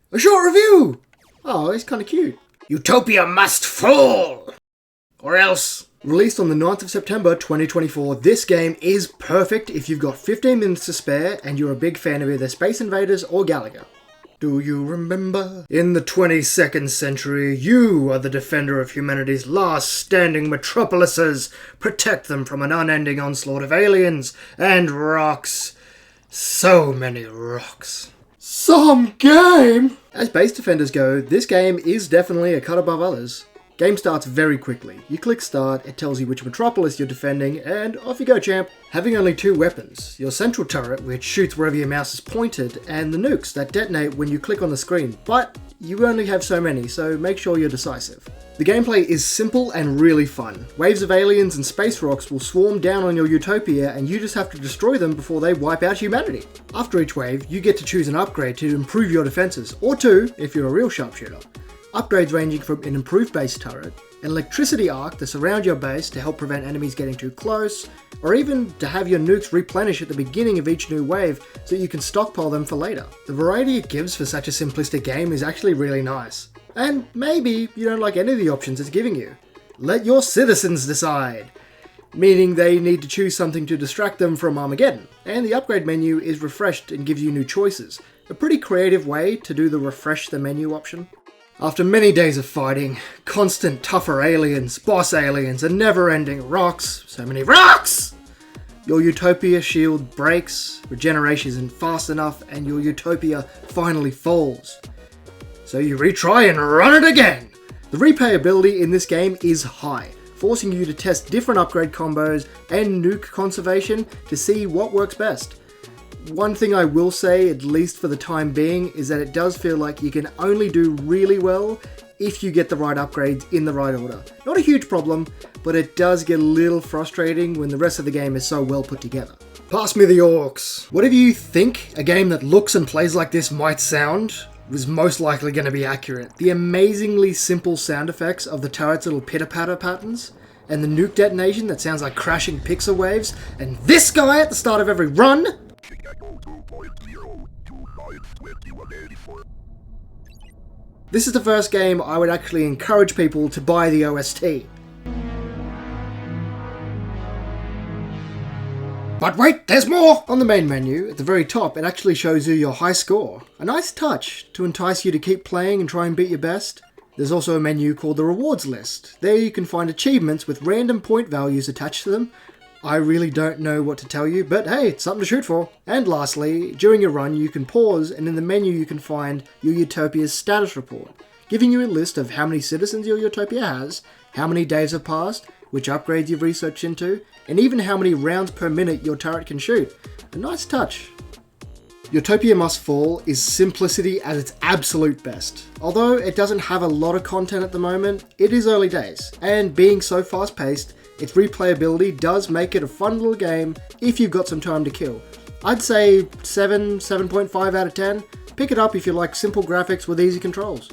A short review! Oh, it's kinda cute. Utopia must fall! Or else. Released on the 9th of September 2024, this game is perfect if you've got 15 minutes to spare and you're a big fan of either Space Invaders or Galaga. Do you remember? In the 22nd century, you are the defender of humanity's last standing metropolises. Protect them from an unending onslaught of aliens and rocks. So many rocks. Some game! As base defenders go, this game is definitely a cut above others. Game starts very quickly. You click start, it tells you which metropolis you're defending, and off you go, champ. Having only two weapons, your central turret, which shoots wherever your mouse is pointed, and the nukes that detonate when you click on the screen, but you only have so many, so make sure you're decisive. The gameplay is simple and really fun. Waves of aliens and space rocks will swarm down on your Utopia, and you just have to destroy them before they wipe out humanity. After each wave, you get to choose an upgrade to improve your defenses, or two if you're a real sharpshooter. Upgrades ranging from an improved base turret, an electricity arc to surround your base to help prevent enemies getting too close, or even to have your nukes replenish at the beginning of each new wave so you can stockpile them for later. The variety it gives for such a simplistic game is actually really nice. And maybe you don't like any of the options it's giving you. Let your citizens decide! Meaning they need to choose something to distract them from Armageddon, and the upgrade menu is refreshed and gives you new choices. A pretty creative way to do the refresh the menu option. After many days of fighting, constant tougher aliens, boss aliens, and never-ending rocks, so many rocks! Your Utopia shield breaks, regeneration isn't fast enough, and your Utopia finally falls. So you retry and run it again! The replayability in this game is high, forcing you to test different upgrade combos and nuke conservation to see what works best. One thing I will say, at least for the time being, is that it does feel like you can only do really well if you get the right upgrades in the right order. Not a huge problem, but it does get a little frustrating when the rest of the game is so well put together. Pass me the orcs. Whatever you think a game that looks and plays like this might sound, was most likely going to be accurate. The amazingly simple sound effects of the turret's little pitter-patter patterns, and the nuke detonation that sounds like crashing pixel waves, and this guy at the start of every run! This is the first game I would actually encourage people to buy the OST. But wait, there's more! On the main menu, at the very top, it actually shows you your high score. A nice touch to entice you to keep playing and try and beat your best. There's also a menu called the rewards list. There you can find achievements with random point values attached to them. I really don't know what to tell you, but hey, it's something to shoot for. And lastly, during your run you can pause, and in the menu you can find your Utopia's status report, giving you a list of how many citizens your Utopia has, how many days have passed, which upgrades you've researched into, and even how many rounds per minute your turret can shoot. A nice touch. Utopia Must Fall is simplicity at its absolute best. Although it doesn't have a lot of content at the moment, it is early days, and being so fast paced, its replayability does make it a fun little game if you've got some time to kill. I'd say 7.5 out of 10. Pick it up if you like simple graphics with easy controls.